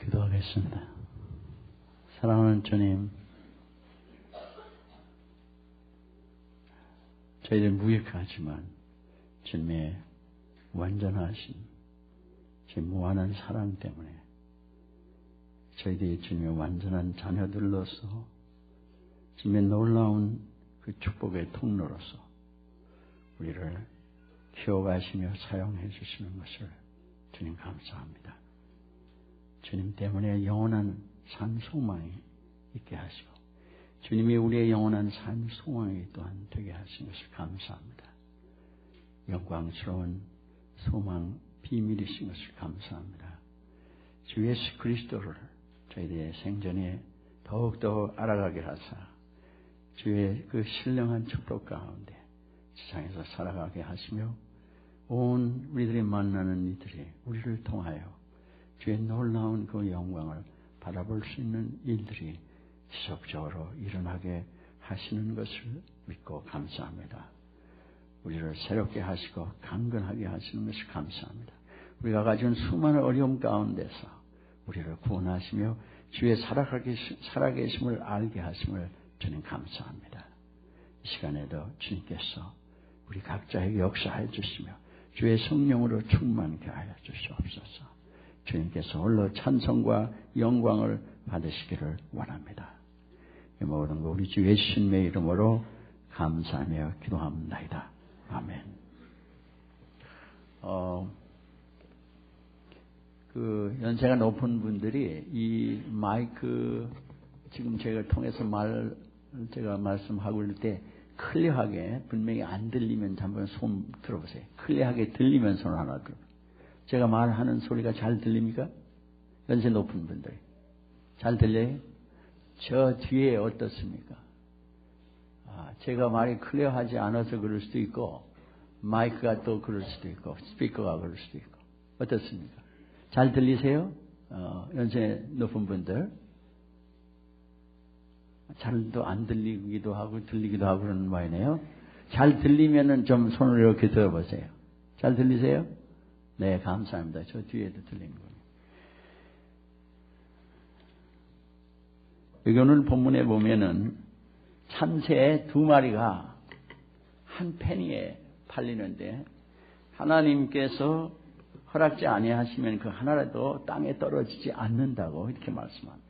기도하겠습니다. 사랑하는 주님, 저희들 무익하지만 주님의 완전하신 주님 무한한 사랑 때문에 저희들이 주님의 완전한 자녀들로서 주님의 놀라운 그 축복의 통로로서 우리를 키워가시며 사용해 주시는 것을 주님 감사합니다. 주님 때문에 영원한 산 소망이 있게 하시고 주님이 우리의 영원한 산 소망이 또한 되게 하신 것을 감사합니다. 영광스러운 소망 비밀이신 것을 감사합니다. 주 예수 그리스도를 저희들의 생전에 더욱더 알아가게 하사 주의 그 신령한 축복 가운데 세상에서 살아가게 하시며 온 우리들이 만나는 이들이 우리를 통하여 주의 놀라운 그 영광을 바라볼 수 있는 일들이 지속적으로 일어나게 하시는 것을 믿고 감사합니다. 우리를 새롭게 하시고 강건하게 하시는 것을 감사합니다. 우리가 가진 수많은 어려움 가운데서 우리를 구원하시며 주의 살아계심을 알게 하심을 주님 감사합니다. 이 시간에도 주님께서 우리 각자에게 역사해 주시며 주의 성령으로 충만케 하여 주시옵소서. 주님께서 홀로 찬송과 영광을 받으시기를 원합니다. 이 모든 거 우리 주 예수님의 이름으로 감사하며 기도합니다. 아멘. 그 연세가 높은 분들이 이 마이크 지금 제가 통해서 제가 말씀하고 있을 때 클리어하게 분명히 안 들리면 한번 손 들어보세요. 클리어하게 들리면 손 하나 들어. 제가 말하는 소리가 잘 들립니까? 연세 높은 분들 잘 들려요? 저 뒤에 어떻습니까? 제가 말이 클리어하지 않아서 그럴 수도 있고 마이크가 또 그럴 수도 있고 스피커가 그럴 수도 있고 어떻습니까? 잘 들리세요? 연세 높은 분들 잘도 안 들리기도 하고 들리기도 하고 그러는 모양이네요. 잘 들리면은 좀 손을 이렇게 들어보세요. 잘 들리세요? 네, 감사합니다. 저 뒤에도 들리는군요. 여기 오늘 본문에 보면은 참새 2마리가 한 페니에 팔리는데 하나님께서 허락지 아니하시면 그 하나라도 땅에 떨어지지 않는다고 이렇게 말씀합니다.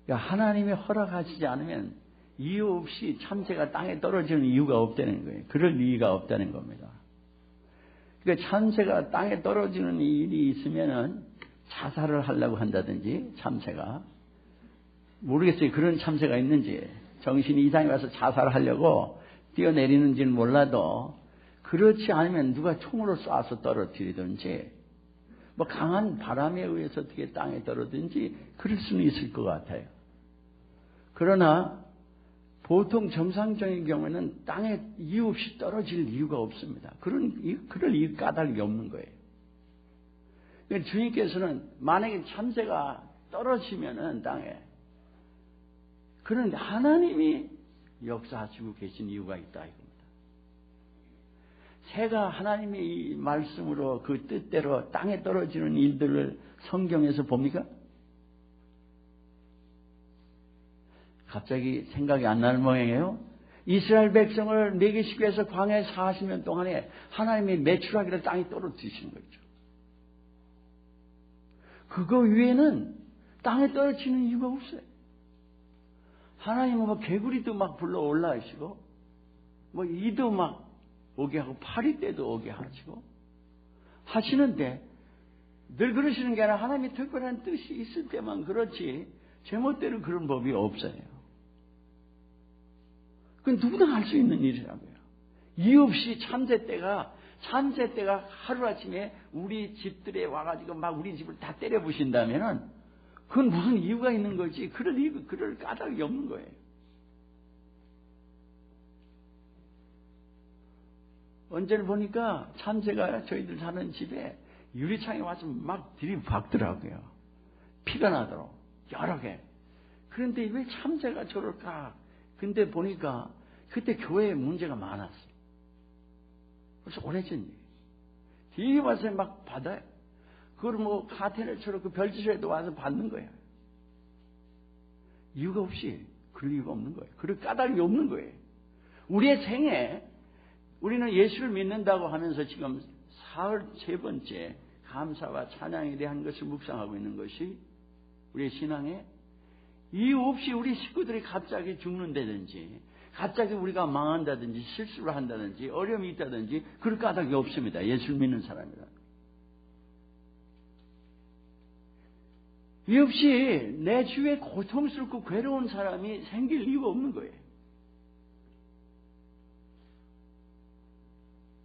그러니까 하나님이 허락하시지 않으면 이유 없이 참새가 땅에 떨어지는 이유가 없다는 거예요. 그럴 이유가 없다는 겁니다. 그러니까 참새가 땅에 떨어지는 일이 있으면은 자살을 하려고 한다든지 참새가 모르겠어요. 그런 참새가 있는지 정신이 이상해 와서 자살을 하려고 뛰어내리는지는 몰라도 그렇지 않으면 누가 총으로 쏴서 떨어뜨리든지 뭐 강한 바람에 의해서 어떻게 땅에 떨어지든지 그럴 수는 있을 것 같아요. 그러나 보통 정상적인 경우에는 땅에 이유 없이 떨어질 이유가 없습니다. 그럴 이유 까닭이 없는 거예요. 그러니까 주님께서는 만약에 참새가 떨어지면은 땅에 그런데 하나님이 역사하시고 계신 이유가 있다 이겁니다. 새가 하나님의 이 말씀으로 그 뜻대로 땅에 떨어지는 일들을 성경에서 봅니까? 갑자기 생각이 안 나는 모양이에요. 이스라엘 백성을 먹이시기 위해서 광야에 40년 동안에 하나님이 메추라기를 땅에 떨어뜨리시는 거죠. 그거 위에는 땅에 떨어지는 이유가 없어요. 하나님은 뭐 개구리도 막 불러 올라오시고 뭐 이도 막 오게 하고 파리 때도 오게 하시고 하시는데 늘 그러시는 게 아니라 하나님이 특별한 뜻이 있을 때만 그렇지 제멋대로 그런 법이 없어요. 그건 누구나 할 수 있는 일이라고요. 이유 없이 참새떼가 하루아침에 우리 집들에 와가지고 막 우리 집을 다 때려 부신다면은 그건 무슨 이유가 있는 거지. 그럴 까닭이 없는 거예요. 언제를 보니까 참새가 저희들 사는 집에 유리창에 와서 막 들이박더라고요. 피가 나도록 여러 개. 그런데 왜 참새가 저럴까? 근데 보니까 그때 교회에 문제가 많았어요. 벌써 오래전 얘기. 뒤에 와서 막 받아요. 그걸 뭐 카테네처럼 그 별짓에도 와서 받는 거야. 이유가 없이 그럴 이유가 없는 거예요. 그럴 까닭이 없는 거예요. 우리의 생에 우리는 예수를 믿는다고 하면서 지금 43번째 감사와 찬양에 대한 것을 묵상하고 있는 것이 우리의 신앙에 이유 없이 우리 식구들이 갑자기 죽는다든지 갑자기 우리가 망한다든지 실수를 한다든지 어려움이 있다든지 그럴 까닭이 없습니다. 예수를 믿는 사람이라. 이유 없이 내 주위에 고통스럽고 괴로운 사람이 생길 이유가 없는 거예요.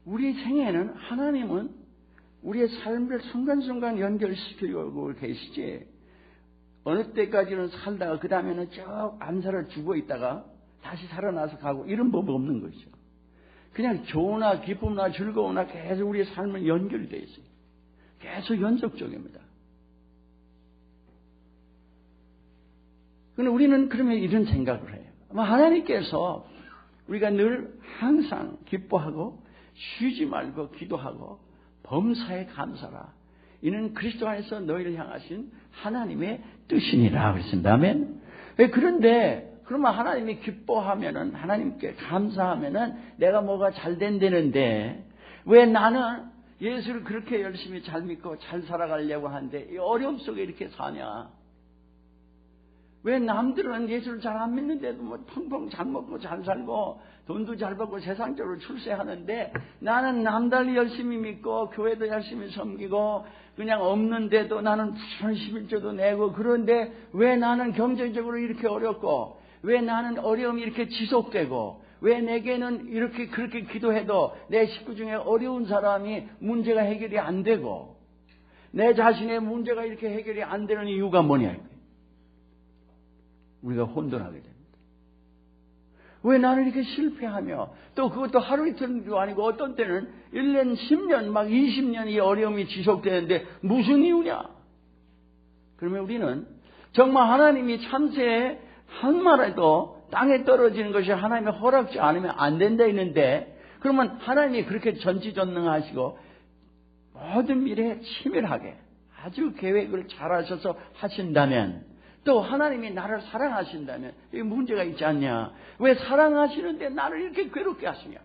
우리 생에는 하나님은 우리의 삶을 순간순간 연결시키려고 계시지 어느 때까지는 살다가 그 다음에는 쭉 안 살아 죽어 있다가 다시 살아나서 가고 이런 법이 없는 것이죠. 그냥 좋으나 기쁨이나 즐거우나 계속 우리의 삶은 연결이 되어 있어요. 계속 연속적입니다. 그런데 우리는 그러면 이런 생각을 해요. 하나님께서 우리가 늘 항상 기뻐하고 쉬지 말고 기도하고 범사에 감사라. 이는 그리스도 안에서 너희를 향하신 하나님의 뜻이니라 그랬습니다. 아멘. 그런데 그러면 하나님이 기뻐하면은 하나님께 감사하면은 내가 뭐가 잘 된다는데 왜 나는 예수를 그렇게 열심히 잘 믿고 잘 살아가려고 하는데 이 어려움 속에 이렇게 사냐? 왜 남들은 예수를 잘 안 믿는데도 뭐 펑펑 잘 먹고 잘 살고 돈도 잘 받고 세상적으로 출세하는데 나는 남달리 열심히 믿고 교회도 열심히 섬기고 그냥 없는데도 나는 부지런히 11조도 내고 그런데 왜 나는 경제적으로 이렇게 어렵고 왜 나는 어려움이 이렇게 지속되고 왜 내게는 이렇게 그렇게 기도해도 내 식구 중에 어려운 사람이 문제가 해결이 안 되고 내 자신의 문제가 이렇게 해결이 안 되는 이유가 뭐냐? 우리가 혼돈하게 됩니다. 왜 나는 이렇게 실패하며 또 그것도 하루 이틀도 아니고 어떤 때는 1년, 10년, 막 20년 이 어려움이 지속되는데 무슨 이유냐? 그러면 우리는 정말 하나님이 참새에 한 마리도 땅에 떨어지는 것이 하나님의 허락지 않으면 안 된다 했는데 그러면 하나님이 그렇게 전지전능하시고 모든 미래에 치밀하게 아주 계획을 잘 하셔서 하신다면 또 하나님이 나를 사랑하신다면 이게 문제가 있지 않냐? 왜 사랑하시는데 나를 이렇게 괴롭게 하시냐?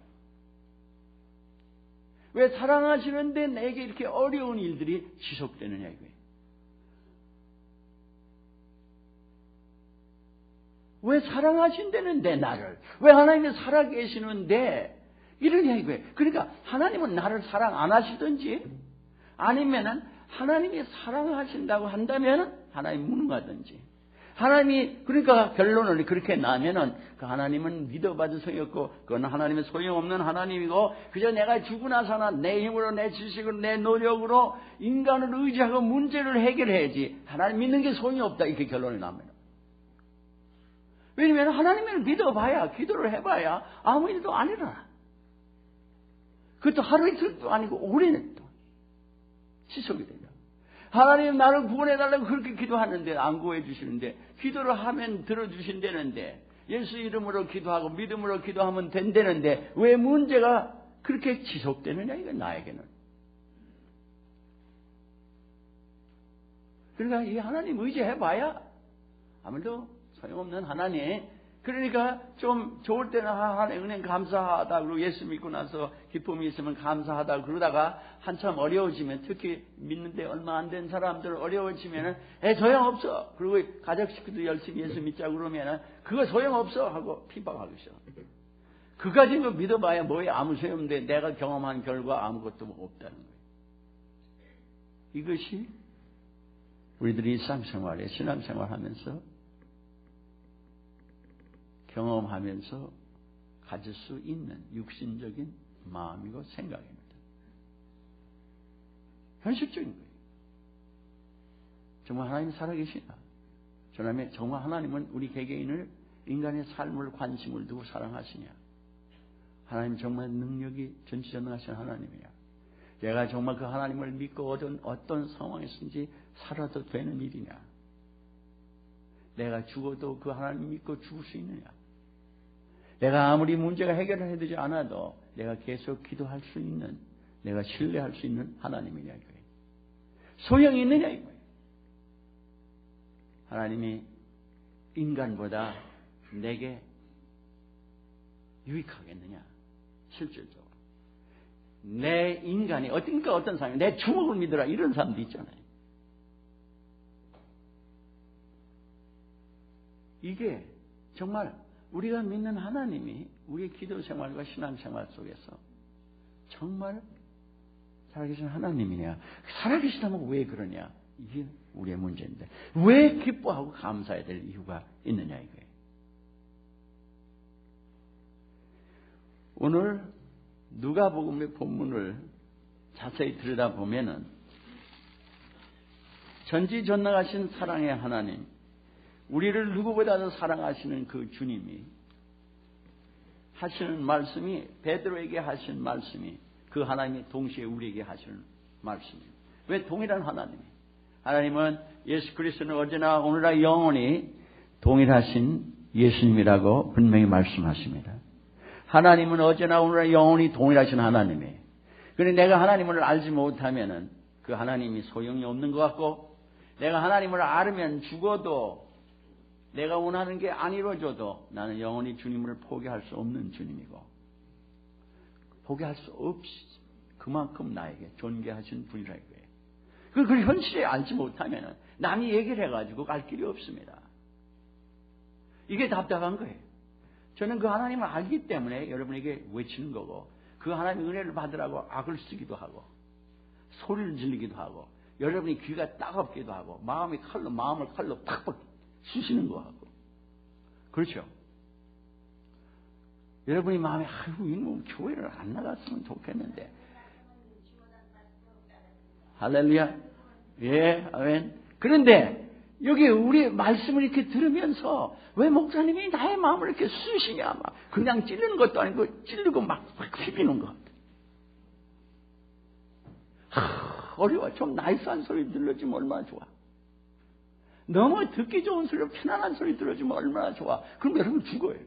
왜 사랑하시는데 내게 이렇게 어려운 일들이 지속되느냐 이거예요. 왜 사랑하신다는데 나를 왜 하나님이 살아계시는데 이러냐 이거예요. 그러니까 하나님은 나를 사랑 안 하시든지 아니면은 하나님이 사랑하신다고 한다면은 하나님 무능하든지 하나님이 그러니까 결론을 그렇게 나면은 그 하나님은 믿어봐도 소용없고 그건 하나님은 소용없는 하나님이고 그저 내가 죽으나 사나 내 힘으로 내 지식으로 내 노력으로 인간을 의지하고 문제를 해결해야지 하나님 믿는 게 소용이 없다 이렇게 결론이 나면 왜냐하면 하나님을 믿어봐야 기도를 해봐야 아무 일도 안 일어나. 그것도 하루 이틀도 아니고 오래는 또 지속이 된다. 하나님 나를 구원해달라고 그렇게 기도하는데 안 구해주시는데 기도를 하면 들어주신다는데 예수 이름으로 기도하고 믿음으로 기도하면 된다는데 왜 문제가 그렇게 지속되느냐 이건 나에게는. 그러니까 이 하나님 의지해봐야 아무래도 소용없는 하나님. 그러니까 좀 좋을 때는 하나님 은행 감사하다 그러고 예수 믿고 나서 기쁨이 있으면 감사하다 그러다가 한참 어려워지면 특히 믿는데 얼마 안 된 사람들 어려워지면은 소용없어. 그리고 가족 식구도 열심히 예수 믿자고 그러면은 그거 소용없어 하고 핍박하기 시작. 그까지는 믿어봐야 뭐에 아무 소용없는데 내가 경험한 결과 아무것도 없다는 거예요. 이것이 우리들이 일상생활에 신앙생활하면서 경험하면서 가질 수 있는 육신적인 마음이고 생각입니다. 현실적인 거예요. 정말 하나님이 살아계시나? 정말 하나님은 우리 개개인을 인간의 삶을 관심을 두고 사랑하시냐? 하나님 정말 능력이 전지전능하신 하나님이야. 내가 정말 그 하나님을 믿고 어떤 상황에서든지 살아도 되는 일이냐? 내가 죽어도 그 하나님 믿고 죽을 수 있느냐? 내가 아무리 문제가 해결을 해되지 않아도 내가 계속 기도할 수 있는 내가 신뢰할 수 있는 하나님이냐 이거예요. 소용이 있느냐 이거예요. 하나님이 인간보다 내게 유익하겠느냐? 실질적으로. 내 인간이 어떤 사람이 내 주먹을 믿어라 이런 사람도 있잖아요. 이게 정말 우리가 믿는 하나님이 우리의 기도 생활과 신앙 생활 속에서 정말 살아계신 하나님이냐? 살아계시다면 왜 그러냐? 이게 우리의 문제인데 왜 기뻐하고 감사해야 될 이유가 있느냐 이거예요. 오늘 누가복음의 본문을 자세히 들여다보면은 전지전능하신 사랑의 하나님, 우리를 누구보다도 사랑하시는 그 주님이 하시는 말씀이 베드로에게 하신 말씀이 그 하나님이 동시에 우리에게 하시는 말씀입니다. 왜 동일한 하나님이? 하나님은 예수 그리스도는 어제나 오늘날 영원히 동일하신 예수님이라고 분명히 말씀하십니다. 하나님은 어제나 오늘날 영원히 동일하신 하나님이에요. 그런데 내가 하나님을 알지 못하면은 그 하나님이 소용이 없는 것 같고 내가 하나님을 알으면 죽어도 내가 원하는 게 안 이루어져도 나는 영원히 주님을 포기할 수 없는 주님이고 포기할 수 없이 그만큼 나에게 존귀하신 분이라 이거예요. 그걸 현실에 알지 못하면 남이 얘기를 해가지고 갈 길이 없습니다. 이게 답답한 거예요. 저는 그 하나님을 알기 때문에 여러분에게 외치는 거고 그 하나님의 은혜를 받으라고 악을 쓰기도 하고 소리를 지르기도 하고 여러분이 귀가 따갑기도 하고 마음을 칼로 팍팍 쑤시는 거 하고 그렇죠? 여러분이 마음에 아이고 이놈 교회를 안 나갔으면 좋겠는데 할렐루야 예 아멘. 그런데 여기 우리 말씀을 이렇게 들으면서 왜 목사님이 나의 마음을 이렇게 쑤시냐 막 그냥 찌르는 것도 아니고 찌르고 막 휘비는 것. 어려워. 좀 나이스한 소리 들려주면 얼마나 좋아. 너무 듣기 좋은 소리로 편안한 소리 들어주면 얼마나 좋아. 그럼 여러분 죽어요.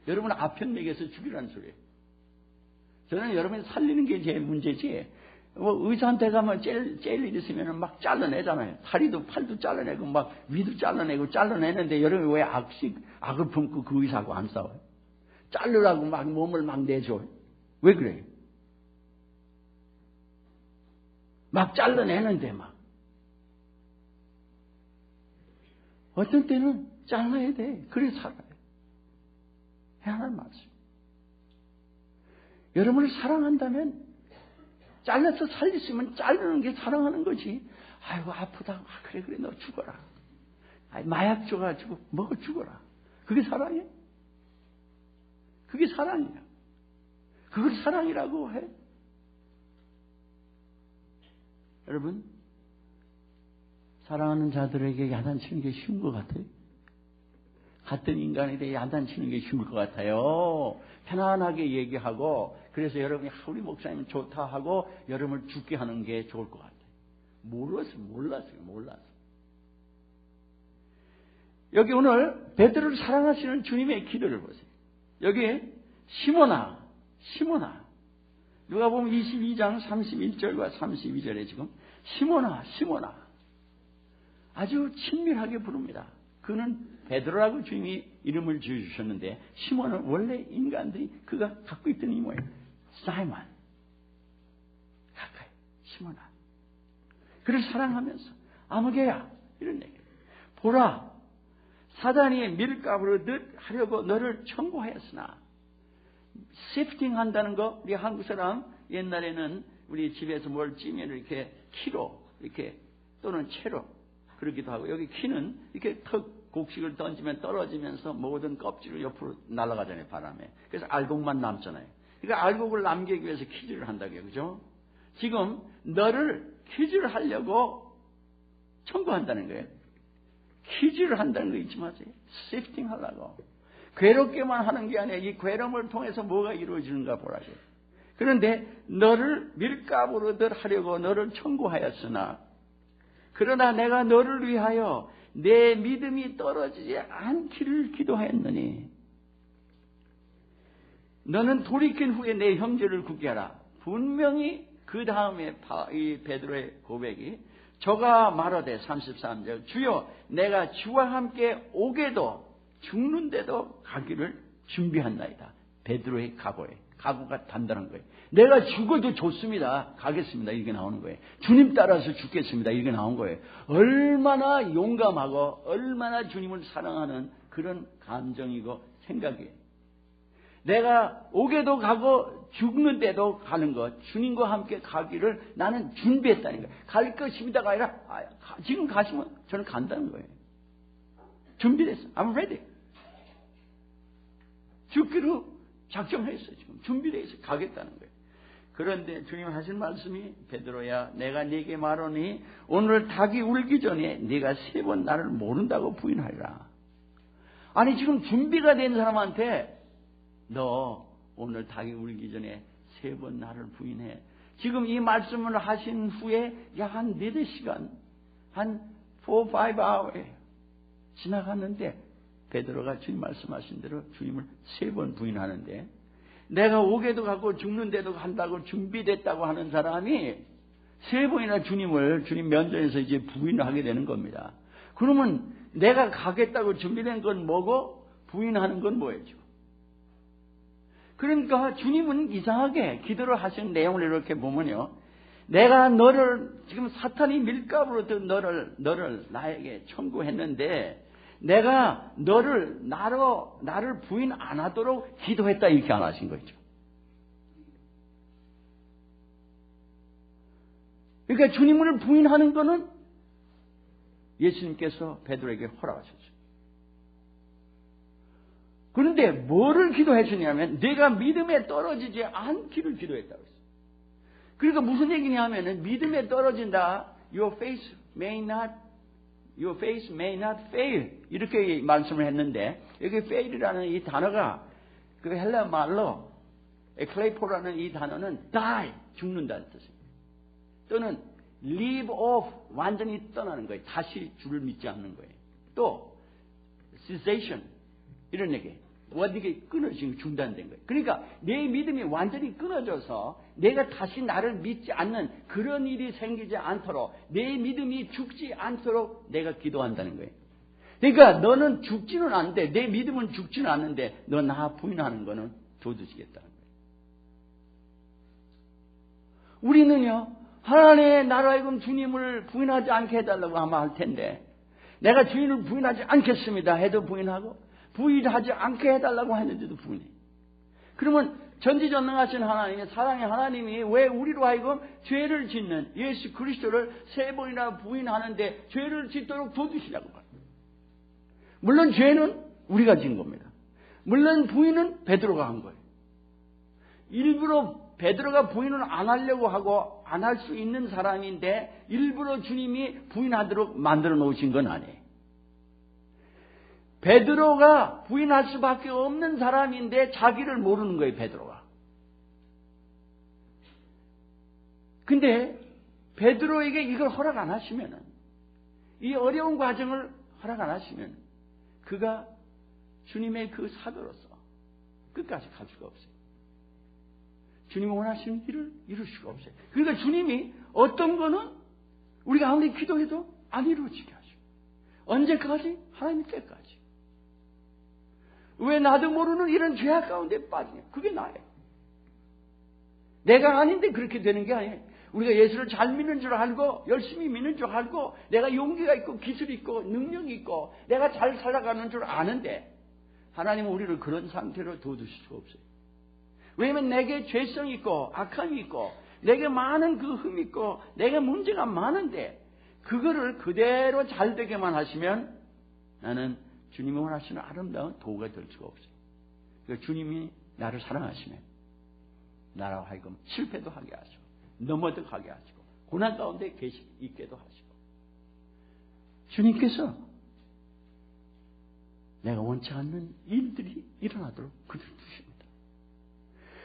여러분 아편 먹여서 죽이라는 소리예요. 저는 여러분이 살리는 게 제일 문제지. 뭐 의사한테 가면 젤 일 있으면 막 잘라내잖아요. 다리도 팔도 잘라내고 막 위도 잘라내는데 여러분이 왜 악을 품고 그 의사하고 안 싸워요? 자르라고 막 몸을 막 내줘요. 왜 그래요? 막 잘라내는데 막. 어떤 때는 잘라야 돼. 그래 살아요. 해야 하는 말씀. 여러분을 사랑한다면 잘라서 살리시면 자르는 게 사랑하는 거지. 아이고 아프다고 그래 너 죽어라. 마약 줘가지고 먹어 죽어라. 그게 사랑이야? 그게 사랑이야. 그걸 사랑이라고 해? 여러분 사랑하는 자들에게 야단치는 게 쉬운 것 같아요. 같은 인간에 대해 야단치는 게 쉬울 것 같아요. 편안하게 얘기하고 그래서 여러분이 우리 목사님 좋다 하고 여러분을 죽게 하는 게 좋을 것 같아요. 몰랐어요. 여기 오늘 베드로를 사랑하시는 주님의 기도를 보세요. 여기 시몬아 누가 보면 22장 31절과 32절에 지금 시몬아 아주 친밀하게 부릅니다. 그는 베드로라고 주님이 이름을 지어주셨는데 시몬은 원래 인간들이 그가 갖고 있던 이모예요. 사이먼 가까이 시몬아 그를 사랑하면서 아무개야 이런 얘기. 보라 사단이 밀가루를 하려고 너를 청구하였으나 시프팅 한다는 거 우리 한국 사람 옛날에는 우리 집에서 뭘 찌면 이렇게 키로 이렇게 또는 채로 그러기도 하고 여기 키는 이렇게 턱 곡식을 던지면 떨어지면서 모든 껍질을 옆으로 날아가잖아요 바람에. 그래서 알곡만 남잖아요. 그러니까 알곡을 남기기 위해서 키즈를 한다고요. 그죠? 지금 너를 키즈를 하려고 청구한다는 거예요. 키즈를 한다는 거 잊지 마세요. 시프팅 하려고. 괴롭게만 하는 게 아니라 이 괴로움을 통해서 뭐가 이루어지는가 보라고. 그런데 너를 밀가루로 하려고 너를 청구하였으나 그러나 내가 너를 위하여 내 믿음이 떨어지지 않기를 기도하였느니 너는 돌이킨 후에 내 형제를 굳게 하라. 분명히 그 다음에 이 베드로의 고백이 저가 말하되 33절 주여 내가 주와 함께 오게도 죽는데도 가기를 준비한나이다. 베드로의 각오가 단단한 거예요. 내가 죽어도 좋습니다. 가겠습니다. 이렇게 나오는 거예요. 주님 따라서 죽겠습니다. 이렇게 나온 거예요. 얼마나 용감하고 얼마나 주님을 사랑하는 그런 감정이고 생각이에요. 내가 오게도 가고 죽는데도 가는 것, 주님과 함께 가기를 나는 준비했다는 거예요. 갈 것입니다가 아니라 지금 가시면 저는 간다는 거예요. 준비됐어요. I'm ready. 죽기로 작정했어요. 지금 준비되어 있어요. 가겠다는 거예요. 그런데 주님 하신 말씀이 베드로야 내가 네게 말하니 오늘 닭이 울기 전에 네가 3번 나를 모른다고 부인하리라. 아니 지금 준비가 된 사람한테 너 오늘 닭이 울기 전에 3번 나를 부인해. 지금 이 말씀을 하신 후에 약 한 4-5시간 한 4-5 hours 지나갔는데 베드로가 주님 말씀하신 대로 주님을 3번 부인하는데 내가 오게도 가고 죽는데도 간다고 준비됐다고 하는 사람이 3번이나 주님 면전에서 이제 부인을 하게 되는 겁니다. 그러면 내가 가겠다고 준비된 건 뭐고 부인하는 건 뭐였죠? 그러니까 주님은 이상하게 기도를 하신 내용을 이렇게 보면요. 내가 너를 지금 사탄이 밀가부로 너를 나에게 청구했는데 내가 나를 부인 안 하도록 기도했다 이렇게 안 하신 거죠. 그러니까 주님을 부인하는 거는 예수님께서 베드로에게 허락하셨죠. 그런데 뭐를 기도해 주냐면 내가 믿음에 떨어지지 않기를 기도했다고 했어요. 그러니까 무슨 얘기냐면은 믿음에 떨어진다. Your faith may not fail. 이렇게 말씀을 했는데 여기 fail이라는 이 단어가 그 헬라 말로 에클레이포라는 이 단어는 die, 죽는다는 뜻입니다. 또는 leave off, 완전히 떠나는 거예요. 다시 주를 믿지 않는 거예요. 또 cessation, 이런 얘기. 완전히 끊어지고 중단된 거예요. 그러니까 내 믿음이 완전히 끊어져서 내가 다시 나를 믿지 않는 그런 일이 생기지 않도록 내 믿음이 죽지 않도록 내가 기도한다는 거예요. 그러니까 너는 죽지는 않는데 내 믿음은 죽지는 않는데 너 나 부인하는 거는 도두시겠다는 거예요. 우리는요 하나님의 나라에금 주님을 부인하지 않게 해달라고 아마 할 텐데 내가 주님을 부인하지 않겠습니다 해도 부인하고 부인하지 않게 해달라고 했는데도 부인해. 그러면 전지전능하신 하나님의 사랑의 하나님이 왜 우리로 하여금 죄를 짓는 예수 그리스도를 3번이나 부인하는데 죄를 짓도록 도두시냐고 말해요. 물론 죄는 우리가 지은 겁니다. 물론 부인은 베드로가 한 거예요. 일부러 베드로가 부인을 안 하려고 하고 안 할 수 있는 사람인데 일부러 주님이 부인하도록 만들어 놓으신 건 아니에요. 베드로가 부인할 수밖에 없는 사람인데 자기를 모르는 거예요, 베드로가. 근데 베드로에게 이걸 허락 안 하시면은 이 어려운 과정을 허락 안 하시면 그가 주님의 그 사도로서 끝까지 갈 수가 없어요. 주님이 원하시는 일을 이룰 수가 없어요. 그러니까 주님이 어떤 거는 우리가 아무리 기도해도 안 이루어지게 하죠. 언제까지? 하나님 때까지. 왜 나도 모르는 이런 죄악 가운데 빠지냐? 그게 나예요. 내가 아닌데 그렇게 되는 게 아니에요. 우리가 예수를 잘 믿는 줄 알고 열심히 믿는 줄 알고 내가 용기가 있고 기술이 있고 능력이 있고 내가 잘 살아가는 줄 아는데 하나님은 우리를 그런 상태로 둬두실 수가 없어요. 왜냐하면 내게 죄성이 있고 악함이 있고 내게 많은 그 흠이 있고 내게 문제가 많은데 그거를 그대로 잘 되게만 하시면 나는 주님이 원하시는 아름다운 도구가 될 수가 없어요. 그러니까 주님이 나를 사랑하시면 나라고 하여금 실패도 하게 하시고 넘어도 가게 하시고 고난 가운데 있게도 하시고 주님께서 내가 원치 않는 일들이 일어나도록 그들을 두십니다.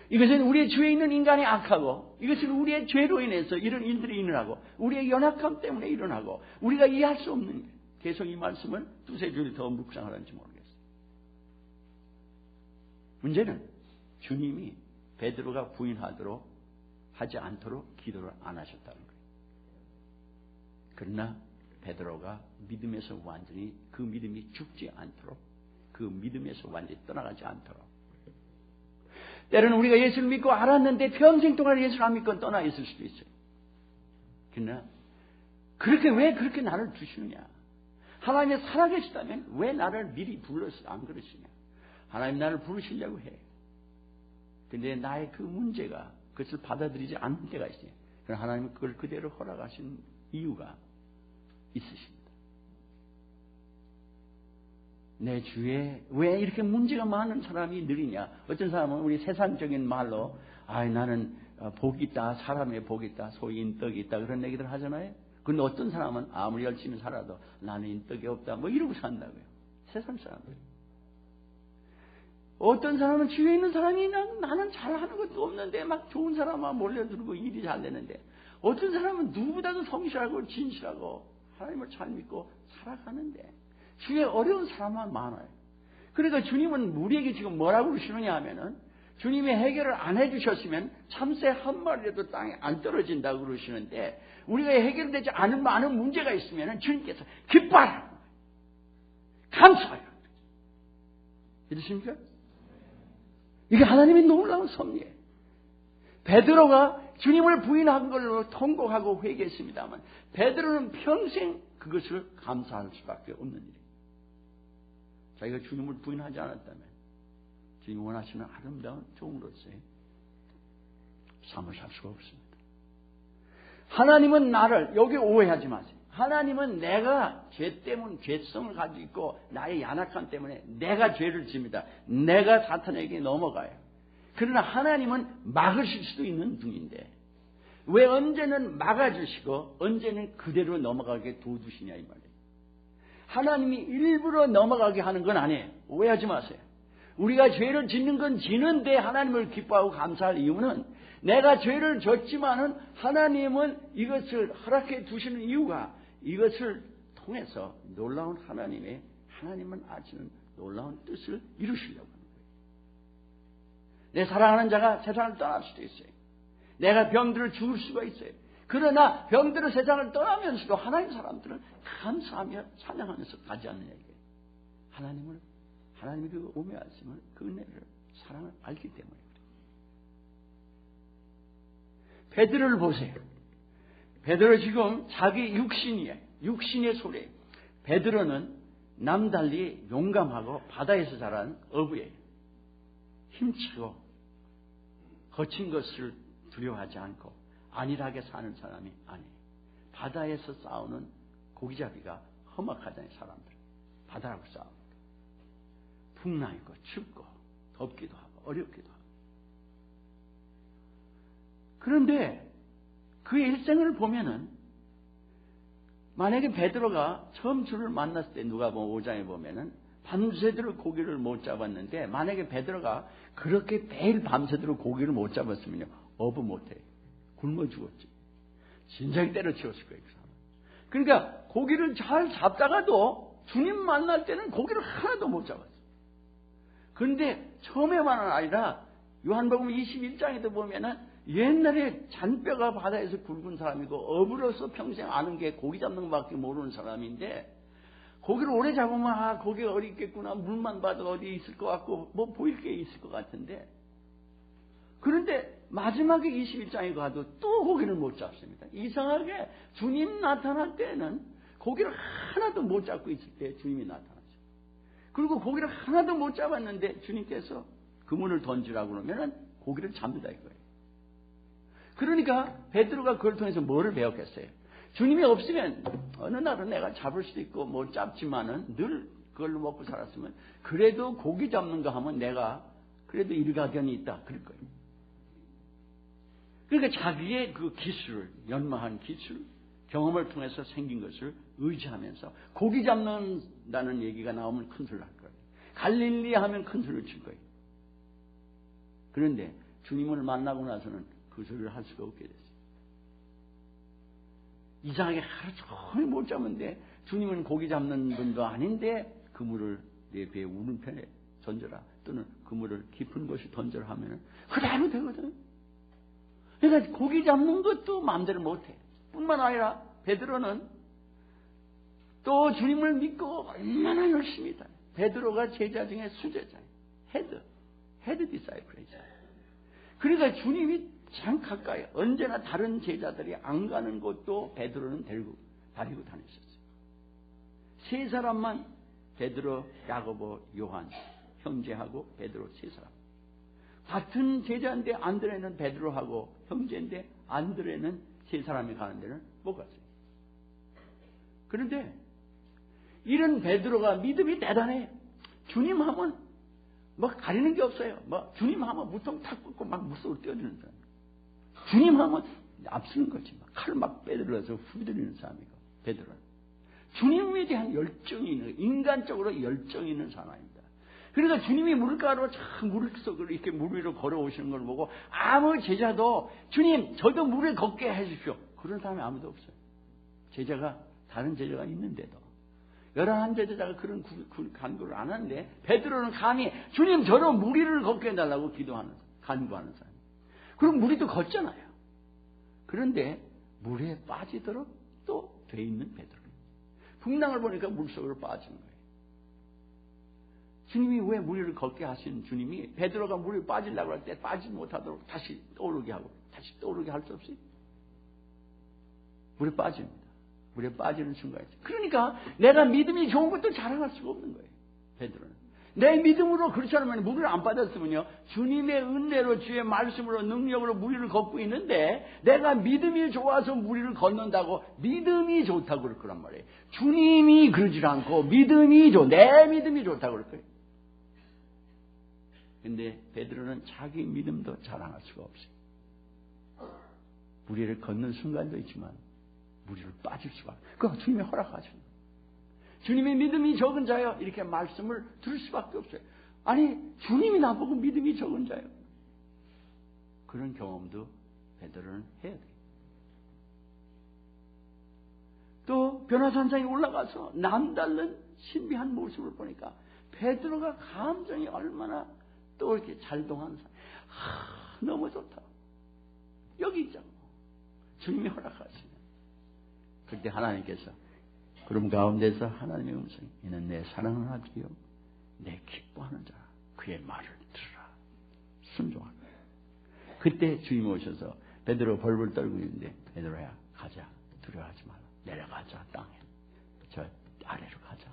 이것은 우리의 죄에 있는 인간이 악하고 이것은 우리의 죄로 인해서 이런 일들이 일어나고 우리의 연약함 때문에 일어나고 우리가 이해할 수 없는 일. 계속 이 말씀을 2-3줄이 더 묵상하는지 모르겠어요. 문제는 주님이 베드로가 부인하도록 하지 않도록 기도를 안 하셨다는 거예요. 그러나 베드로가 믿음에서 완전히 그 믿음이 죽지 않도록 그 믿음에서 완전히 떠나가지 않도록 때로는 우리가 예수를 믿고 알았는데 평생 동안 예수를 안 믿고 떠나 있을 수도 있어요. 그러나 왜 그렇게 나를 두시느냐? 하나님이 살아계시다면 왜 나를 미리 불러서 안 그러시냐? 하나님 나를 부르시려고 해. 근데 나의 그 문제가 그것을 받아들이지 않는 때가 있어요. 그러나 하나님은 그걸 그대로 허락하신 이유가 있으십니다. 내 주위에 왜 이렇게 문제가 많은 사람이 느리냐? 어떤 사람은 우리 세상적인 말로 나는 복이 있다, 사람의 복이 있다, 소위 인덕이 있다 그런 얘기들 하잖아요. 근데 어떤 사람은 아무리 열심히 살아도 나는 인덕이 없다 뭐 이러고 산다고요. 세상 사람들. 어떤 사람은 주위에 있는 사람이 나는 잘하는 것도 없는데 막 좋은 사람만 몰려들고 일이 잘 되는데 어떤 사람은 누구보다도 성실하고 진실하고 하나님을 잘 믿고 살아가는데 주위에 어려운 사람만 많아요. 그러니까 주님은 우리에게 지금 뭐라고 그러시느냐 하면은 주님이 해결을 안 해주셨으면 참새 한 마리라도 땅에 안 떨어진다고 그러시는데 우리가 해결되지 않은 많은 문제가 있으면 주님께서 기뻐하라, 감사하라. 이러십니까? 이게 하나님의 놀라운 섭리예요. 베드로가 주님을 부인한 걸로 통곡하고 회개했습니다만 베드로는 평생 그것을 감사할 수밖에 없는 일이에요. 자기가 주님을 부인하지 않았다면 주님이 원하시는 아름다운 종으로서의 삶을 살 수가 없습니다. 하나님은 나를, 여기 오해하지 마세요. 하나님은 내가 죄 때문 죄성을 가지고 있고 나의 연약함 때문에 내가 죄를 집니다. 내가 사탄에게 넘어가요. 그러나 하나님은 막으실 수도 있는 분인데 왜 언제는 막아주시고 언제는 그대로 넘어가게 도와주시냐 이 말이에요. 하나님이 일부러 넘어가게 하는 건 아니에요. 오해하지 마세요. 우리가 죄를 짓는 건 지는데 하나님을 기뻐하고 감사할 이유는 내가 죄를 졌지만은 하나님은 이것을 허락해 두시는 이유가 이것을 통해서 놀라운 하나님은 아시는 놀라운 뜻을 이루시려고 하는 거예요. 내 사랑하는 자가 세상을 떠날 수도 있어요. 내가 병들어 죽을 수가 있어요. 그러나 병들어 세상을 떠나면서도 하나님 사람들은 감사하며 찬양하면서 가지 않는 얘기예요. 하나님의 그 오묘하심을, 그 은혜를, 사랑을 알기 때문에 그래요. 베드로를 보세요. 베드로 지금 자기 육신이에요. 육신의 소리예요. 베드로는 남달리 용감하고 바다에서 자란 어부예요. 힘차고 거친 것을 두려워하지 않고 안일하게 사는 사람이 아니에요. 바다에서 싸우는 고기잡이가 험악하잖아요. 사람들. 바다라고 싸웁니다. 풍랑 있고 춥고 덥기도 하고 어렵기도 하고. 그런데 그의 일생을 보면은 만약에 베드로가 처음 주를 만났을 때 누가 5장에 보면은 밤새도록 고기를 못 잡았는데 만약에 베드로가 그렇게 매일 밤새도록 고기를 못 잡았으면요 어부 못해 굶어 죽었지. 진작에 때려치웠을 거예요. 그 사람. 그러니까 고기를 잘 잡다가도 주님 만날 때는 고기를 하나도 못 잡았어요. 그런데 처음에만은 아니라 요한복음 21장에도 보면은 옛날에 잔뼈가 바다에서 굵은 사람이고 어부로서 평생 아는 게 고기 잡는 것밖에 모르는 사람인데 고기를 오래 잡으면 고기가 어디 있겠구나 물만 봐도 어디 있을 것 같고 뭐 보일 게 있을 것 같은데 그런데 마지막에 21장에 가도 또 고기를 못 잡습니다. 이상하게 주님 나타날 때는 고기를 하나도 못 잡고 있을 때 주님이 나타나죠. 그리고 고기를 하나도 못 잡았는데 주님께서 그물을 던지라고 그러면 고기를 잡는다 이거예요. 그러니까 베드로가 그걸 통해서 뭐를 배웠겠어요? 주님이 없으면 어느 날은 내가 잡을 수도 있고 못 잡지만은 늘 그걸로 먹고 살았으면 그래도 고기 잡는 거 하면 내가 그래도 일가견이 있다 그럴 거예요. 그러니까 자기의 그 기술을 연마한 기술 경험을 통해서 생긴 것을 의지하면서 고기 잡는다는 얘기가 나오면 큰 소리를 할 거예요. 갈릴리 하면 큰 소리를 칠 거예요. 그런데 주님을 만나고 나서는 그 소리를 할 수가 없게 됐어요. 이상하게 하루 종일 못 잡는데 주님은 고기 잡는 분도 아닌데 그물을 내 배의 오른편에 던져라 또는 그물을 깊은 곳에 던져라 하면 그대로 되거든. 그러니까 고기 잡는 것도 마음대로 못해. 뿐만 아니라 베드로는 또 주님을 믿고 얼마나 열심히 다. 베드로가 제자 중에 수제자예요. 헤드 디사이플이죠. 그러니까 주님이 참 가까이 언제나 다른 제자들이 안 가는 곳도 베드로는 데리고 다녔었어요. 세 사람만 베드로, 야고보, 요한 형제하고 베드로 세 사람. 같은 제자인데 안드레는 베드로하고 형제인데 안드레는 세 사람이 가는 데는 못 갔어요. 그런데 이런 베드로가 믿음이 대단해. 주님 하면 뭐 가리는 게 없어요. 뭐 주님 하면 무통 탁 꽂고 막 무속을 뛰어드는 사람. 주님 하면 앞서는 거지. 칼 막 빼들어서 후들리는 사람이고 베드로는 주님에 대한 열정이 있는, 인간적으로 열정이 있는 사람입니다. 그러니까 주님이 물가로 참 물 속으로 이렇게 물 위로 걸어오시는 걸 보고 아무 제자도 주님 저도 물에 걷게 해주십시오. 그런 사람이 아무도 없어요. 제자가 다른 제자가 있는데도 11 제자가 그런 간구를 안 하는데 베드로는 감히 주님 저로 물 위를 걷게 해달라고 간구하는 사람. 그럼 물이 또 걷잖아요. 그런데 물에 빠지도록 또 돼 있는 베드로. 풍랑을 보니까 물속으로 빠지는 거예요. 주님이 왜 물 위를 걷게 하신 주님이 베드로가 물에 빠지려고 할 때 빠지지 못하도록 다시 떠오르게 하고 다시 떠오르게 할 수 없이 물에 빠집니다. 물에 빠지는 순간이죠. 그러니까 내가 믿음이 좋은 것도 자랑할 수가 없는 거예요. 베드로는. 내 믿음으로 그렇지 않으면 물을 안 빠졌으면요. 주님의 은혜로 주의 말씀으로 능력으로 물 위를 걷고 있는데 내가 믿음이 좋아서 물 위를 걷는다고 믿음이 좋다고 그럴 거란 말이에요. 주님이 그러질 않고 내 믿음이 좋다고 그럴 거예요. 근데 베드로는 자기 믿음도 자랑할 수가 없어요. 물 위를 걷는 순간도 있지만 물 위를 빠질 수가 없어요. 그거 주님이 허락하시는 거예요. 주님의 믿음이 적은 자요 이렇게 말씀을 들을 수밖에 없어요. 아니 주님이 나보고 믿음이 적은 자요. 그런 경험도 베드로는 해야 돼요. 또 변화산상에 올라가서 남다른 신비한 모습을 보니까 베드로가 감정이 얼마나 또 이렇게 잘 동하는 사람. 너무 좋다. 여기 있잖아. 주님이 허락하시면. 그때 하나님께서 그럼 가운데서 하나님의 음성이 이는 내 사랑하는 아들이요 내 기뻐하는 자라 그의 말을 들으라 순종하라. 그때 주님이 오셔서 베드로 벌벌 떨고 있는데 베드로야 가자 두려워하지 마라 내려가자 땅에 저 아래로 가자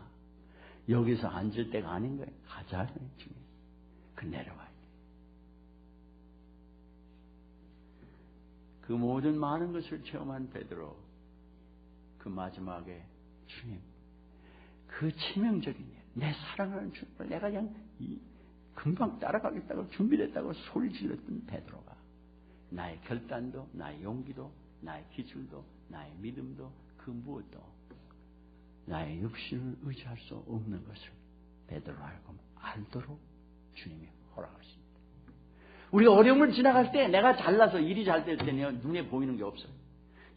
여기서 앉을 때가 아닌 거예요. 가자 주님 그 내려와야 돼. 그 모든 많은 것을 체험한 베드로 그 마지막에 주님, 그 치명적인 일, 내 사랑하는 주님을 내가 그냥 금방 따라가겠다고 준비됐다고 소리 질렀던 베드로가 나의 결단도, 나의 용기도, 나의 기술도, 나의 믿음도, 그 무엇도 나의 육신을 의지할 수 없는 것을 베드로 하여금 알도록 주님이 허락하십니다. 우리가 어려움을 지나갈 때 내가 잘나서 일이 잘 될 때는 눈에 보이는 게 없어요.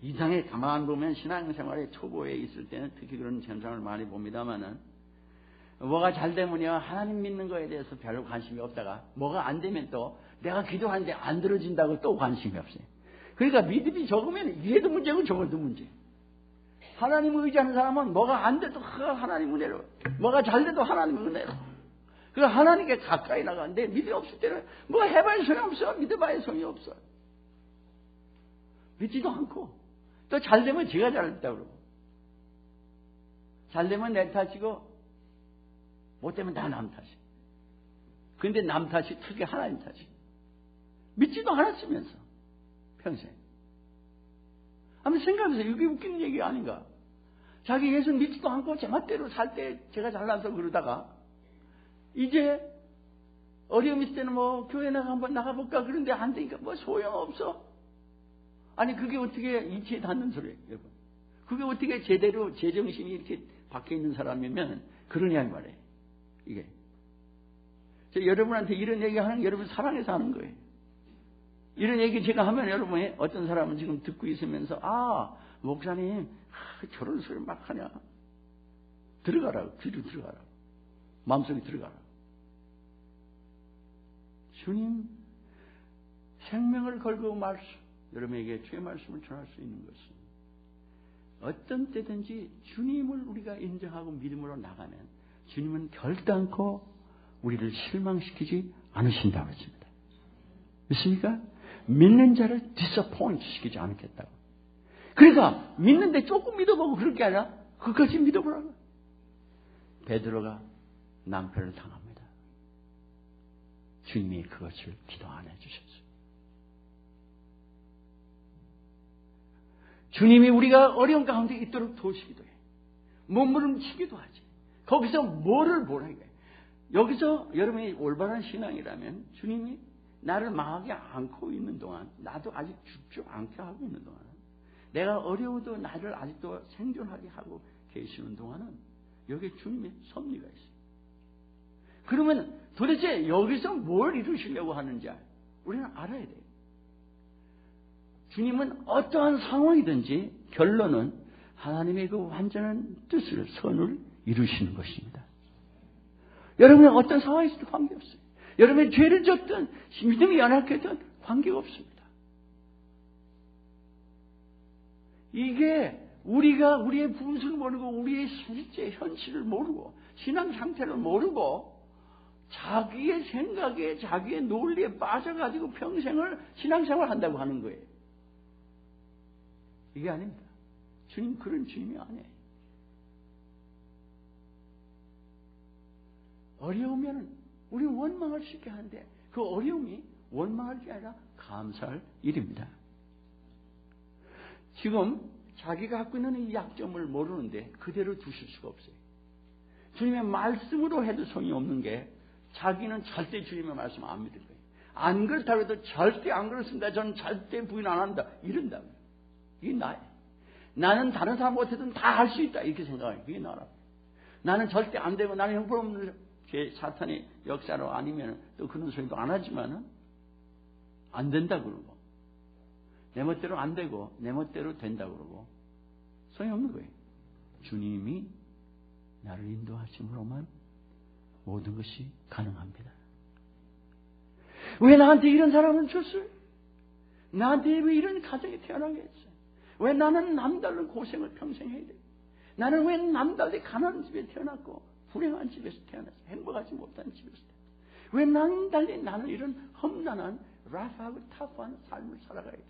이 땅에 가만 보면 신앙생활의 초보에 있을 때는 특히 그런 현상을 많이 봅니다만은 뭐가 잘 되면요 하나님 믿는 거에 대해서 별로 관심이 없다가 뭐가 안 되면 또 내가 기도하는데 안 들어진다고 또 관심이 없어요. 그러니까 믿음이 적으면 이래도 문제고 저것도 문제. 하나님을 의지하는 사람은 뭐가 안 돼도 하나님 은혜로 뭐가 잘 돼도 하나님 은혜로 그 하나님께 가까이 나가는데 믿음이 없을 때는 뭐 해봐야 소용없어. 믿어봐야 소용이 없어. 믿지도 않고 또 잘 되면 제가 잘됐다고 그러고 잘 되면 내 탓이고 못 되면 다 남 탓이. 그런데 남 탓이 특히 하나님 탓이. 믿지도 않았으면서 평생. 한번 생각해보세요. 이게 웃기는 얘기가 아닌가. 자기 예수 믿지도 않고 제 멋대로 살 때 제가 잘나서 그러다가 이제 어려움 있을 때는 뭐 교회 한번 나가볼까 그런데 안 되니까 뭐 소용없어. 아니 그게 어떻게 이치에 닿는 소리예요, 여러분. 그게 어떻게 제대로 제정신이 이렇게 박혀 있는 사람이면 그러냐 말이에요. 이게 저 여러분한테 이런 얘기하는 게 여러분 사랑해서 하는 거예요. 이런 얘기 제가 하면 여러분이 어떤 사람은 지금 듣고 있으면서 목사님 저런 소리 막 하냐. 들어가라고. 귀로 들어가라고. 마음속에 들어가라고. 주님 생명을 걸고 여러분에게 주의 말씀을 전할 수 있는 것은 어떤 때든지 주님을 우리가 인정하고 믿음으로 나가면 주님은 결단코 우리를 실망시키지 않으신다고 했습니다. 믿습니까? 믿는 자를 디서포인트 시키지 않겠다고. 그러니까 믿는데 조금 믿어보고 그럴 게 아니라 그것까지 믿어보라고. 베드로가 낭패를 당합니다. 주님이 그것을 기도 안 해주셨어요. 주님이 우리가 어려운 가운데 있도록 도우시기도 해. 몸부림치기도 하지. 거기서 뭐를 보라고 해. 여기서 여러분이 올바른 신앙이라면 주님이 나를 망하게 않고 있는 동안, 나도 아직 죽지 않게 하고 있는 동안, 내가 어려워도 나를 아직도 생존하게 하고 계시는 동안은 여기에 주님의 섭리가 있어요. 그러면 도대체 여기서 뭘 이루시려고 하는지 우리는 알아야 돼요. 주님은 어떠한 상황이든지 결론은 하나님의 그 완전한 뜻을, 선을 이루시는 것입니다. 여러분은 어떤 상황이 있어도 관계없어요. 여러분의 죄를 졌든 믿음이 연약했든 관계가 없습니다. 이게 우리가 우리의 분수를 모르고 우리의 실제 현실을 모르고 신앙 상태를 모르고 자기의 생각에 자기의 논리에 빠져가지고 평생을 신앙생활을 한다고 하는 거예요. 이게 아닙니다. 주님 그런 주님이 아니에요. 어려우면 우리 원망할 수 있게 하는데 그 어려움이 원망할 게 아니라 감사할 일입니다. 지금 자기가 갖고 있는 이 약점을 모르는데 그대로 두실 수가 없어요. 주님의 말씀으로 해도 소용이 없는 게 자기는 절대 주님의 말씀 안 믿을 거예요. 안 그렇다고 해도 절대 안 그렇습니다. 저는 절대 부인 안 한다. 이런다고요. 이게 나예요. 나는 다른 사람 못해도 다 할 수 있다. 이렇게 생각해요. 그게 나라고. 나는 절대 안 되고 나는 형편없는 사탄의 역사로 아니면 또 그런 소리도 안 하지만은 안 된다 그러고 내 멋대로 안 되고 내 멋대로 된다 그러고 소용없는 거예요. 주님이 나를 인도하심으로만 모든 것이 가능합니다. 왜 나한테 이런 사람을 줬어요? 나한테 왜 이런 가정에 태어나게 했어요? 왜 나는 남달른 고생을 평생 해야 돼? 나는 왜 남달리 가난한 집에 태어났고 불행한 집에서 태어났어? 행복하지 못한 집에서 태어났어? 왜 남달리 나는 이런 험난한 라프하고 타프한 삶을 살아가야 돼?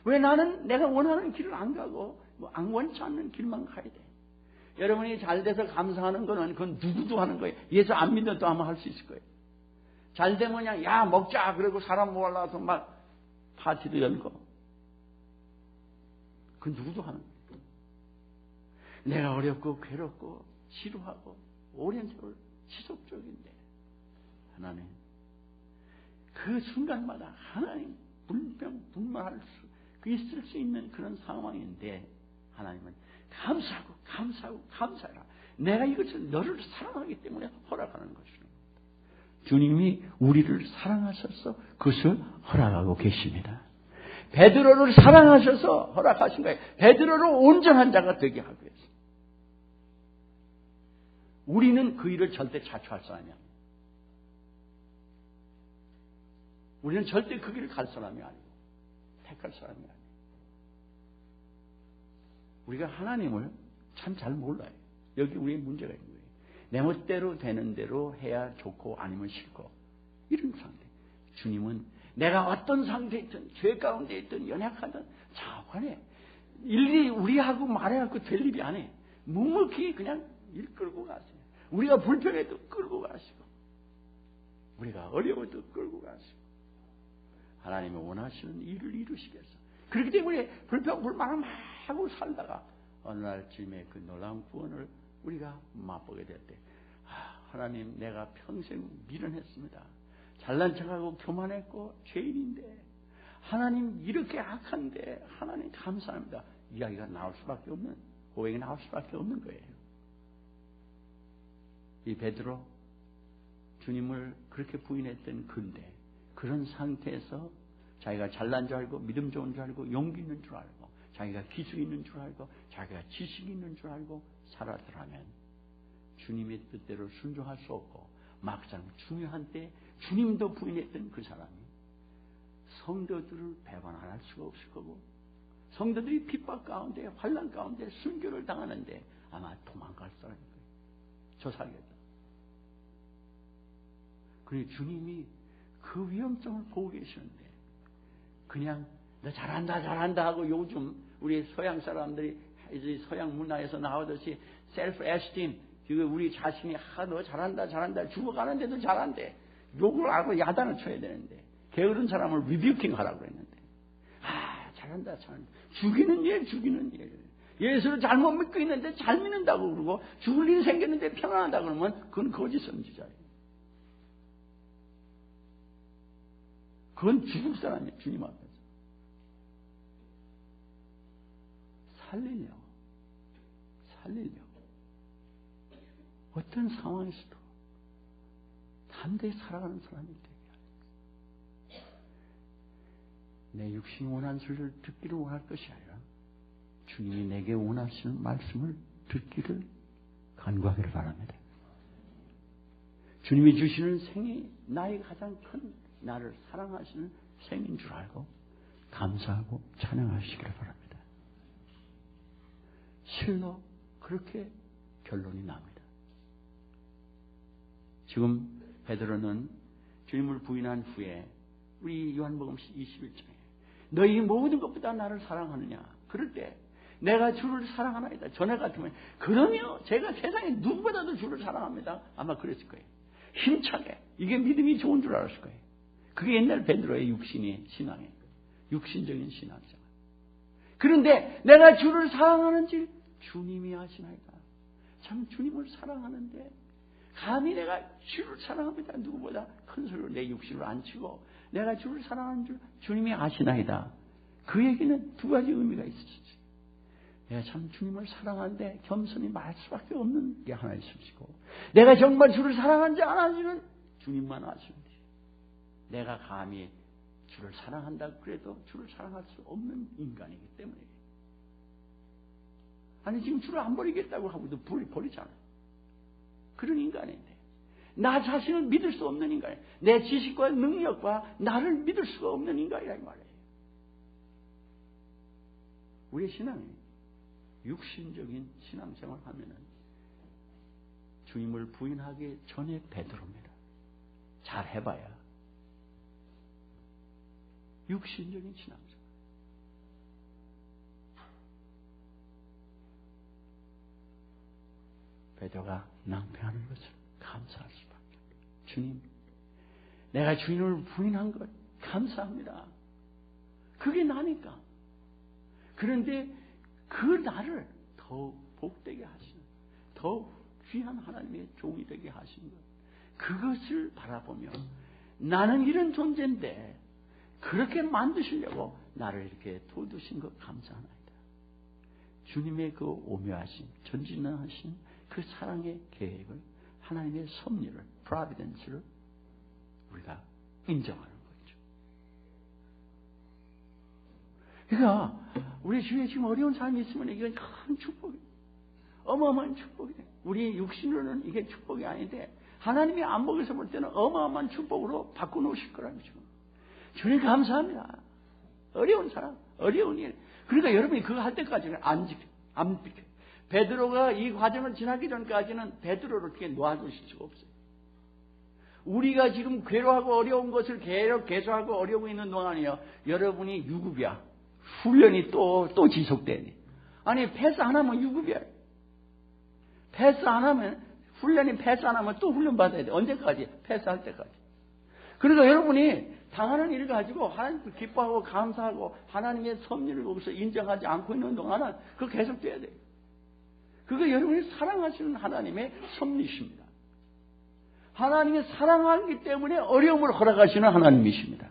왜 나는 내가 원하는 길을 안 가고 안 원치 않는 길만 가야 돼? 여러분이 잘 돼서 감사하는 거는 그건 누구도 하는 거예요. 예수 안 믿어도 아마 할 수 있을 거예요. 잘 되면 그냥 야 먹자 그러고 사람 모아서 막 파티도 열고 그건 누구도 하는 거예요. 내가 어렵고 괴롭고 지루하고 오랜 세월 지속적인데 하나님 그 순간마다 하나님 불평불만할 수 있을 수 있는 그런 상황인데 하나님은 감사해라. 내가 이것을 너를 사랑하기 때문에 허락하는 것입니다. 주님이 우리를 사랑하셔서 그것을 허락하고 계십니다. 베드로를 사랑하셔서 허락하신 거예요. 베드로를 온전한 자가 되게 하기 위해서. 우리는 그 일을 절대 자초할 사람이 아니에요. 우리는 절대 그 길을 갈 사람이 아니고 택할 사람이 아니에요. 우리가 하나님을 참 잘 몰라요. 여기 우리의 문제가 있는 거예요. 내 멋대로 되는 대로 해야 좋고 아니면 싫고 이런 상태. 주님은 내가 어떤 상태에 있든 죄 가운데 있든 연약하든 자관해. 일일이 우리하고 말해갖고 될 일이 아니에요. 묵묵히 그냥 일 끌고 가세요. 우리가 불편해도 끌고 가시고 우리가 어려워도 끌고 가시고 하나님이 원하시는 일을 이루시겠어. 그렇기 때문에 불평불만을 막 하고 살다가 어느 날쯤에 그 놀라운 구원을 우리가 맛보게 될 때 하나님 내가 평생 미련했습니다. 잘난 척하고 교만했고 죄인인데 하나님 이렇게 악한데 하나님 감사합니다. 이야기가 나올 수밖에 없는 고백이 나올 수밖에 없는 거예요. 이 베드로 주님을 그렇게 부인했던 근데 그런 상태에서 자기가 잘난 줄 알고 믿음 좋은 줄 알고 용기 있는 줄 알고 자기가 기술 있는 줄 알고 자기가 지식이 있는 줄 알고 살았더라면 주님의 뜻대로 순종할 수 없고 막상 중요한 때 주님도 부인했던 그 사람이 성도들을 배반할 수가 없을 거고 성도들이 핍박 가운데 환난 가운데 순교를 당하는데 아마 도망갈 사람일 거예요. 저 살겠다. 그리고 주님이 그 위험성을 보고 계시는데 그냥 너 잘한다 하고 요즘 우리 서양 사람들이 이제 서양 문화에서 나오듯이 셀프 에스팀 우리 자신이 너 잘한다 죽어가는데도 잘한대. 욕을 하고 야단을 쳐야 되는데 게으른 사람을 리뷰킹 하라고 그랬는데 잘한다 죽이는 일 예수를 잘못 믿고 있는데 잘 믿는다고 그러고 죽을 일이 생겼는데 평안하다 그러면 그건 거짓 선지자예요. 그건 죽을 사람이에요. 주님 앞에서 살리려고 어떤 상황에서도 담대히 살아가는 사람이 되게 하십니다. 내 육신이 원하는 소리를 듣기를 원할 것이 아니라 주님이 내게 원하시는 말씀을 듣기를 간구하기를 바랍니다. 주님이 주시는 생이 나의 가장 큰 나를 사랑하시는 생인 줄 알고 감사하고 찬양하시기를 바랍니다. 실로 그렇게 결론이 납니다. 지금 베드로는 주님을 부인한 후에 우리 요한복음 21장에 너희 모든 것보다 나를 사랑하느냐 그럴 때 내가 주를 사랑하나이다. 전에 같으면 그러면 제가 세상에 누구보다도 주를 사랑합니다. 아마 그랬을 거예요. 힘차게 이게 믿음이 좋은 줄 알았을 거예요. 그게 옛날 베드로의 육신의 신앙이에요. 육신적인 신앙이잖아요. 그런데 내가 주를 사랑하는지 주님이 아시나이다. 참 주님을 사랑하는데 감히 내가 주를 사랑합니다. 누구보다 큰 소리로 내 육신을 안 치고 내가 주를 사랑하는 줄 주님이 아시나이다. 그 얘기는 두 가지 의미가 있으시지. 내가 참 주님을 사랑하는데 겸손히 말 수밖에 없는 게 하나 있으시고 내가 정말 주를 사랑하는지 안 하는지는 주님만 아시는지 내가 감히 주를 사랑한다 그래도 주를 사랑할 수 없는 인간이기 때문에 아니 지금 주를 안 버리겠다고 하고도 버리잖아요. 그런 인간인데 나 자신을 믿을 수 없는 인간이에요. 내 지식과 능력과 나를 믿을 수가 없는 인간이라 이 말이에요. 우리의 신앙이 육신적인 신앙생활을 하면은 주님을 부인하기 전에 베드로입니다. 잘 해봐야 육신적인 신앙생활. 베드로가 낭패하는 것을 감사할 수밖에 없어요. 주님, 내가 주님을 부인한 것 감사합니다. 그게 나니까. 그런데 그 나를 더욱 복되게 하시는, 더욱 귀한 하나님의 종이 되게 하시는 것. 그것을 바라보며 나는 이런 존재인데 그렇게 만드시려고 나를 이렇게 도우신 것 감사합니다. 주님의 그 오묘하신, 전지능하신 그 사랑의 계획을, 하나님의 섭리를, 프로비던스를 우리가 인정하는 거죠. 그러니까 우리 주위에 지금 어려운 사람이 있으면 이건 큰 축복이에요. 어마어마한 축복이에요. 우리 육신으로는 이게 축복이 아닌데 하나님의 안목에서 볼 때는 어마어마한 축복으로 바꿔놓으실 거라는 거죠. 주님 감사합니다. 어려운 사람, 어려운 일. 그러니까 여러분이 그거 할 때까지는 안 비켜. 베드로가 이 과정을 지나기 전까지는 베드로를 이렇게 놓아주실 수가 없어요. 우리가 지금 괴로워하고 어려운 것을 계속하고 어려우고 있는 동안이요. 여러분이 유급이야. 훈련이 또 지속돼야 돼. 아니 패스 안 하면 유급이야. 패스 안 하면 훈련이 패스 안 하면 또 훈련 받아야 돼. 언제까지? 패스할 때까지. 그러니까 여러분이 당하는 일을 가지고 하나님을 기뻐하고 감사하고 하나님의 섭리를 거기서 인정하지 않고 있는 동안은 그거 계속돼야 돼요. 그거 여러분이 사랑하시는 하나님의 섭리십니다. 하나님이 사랑하기 때문에 어려움을 허락하시는 하나님이십니다.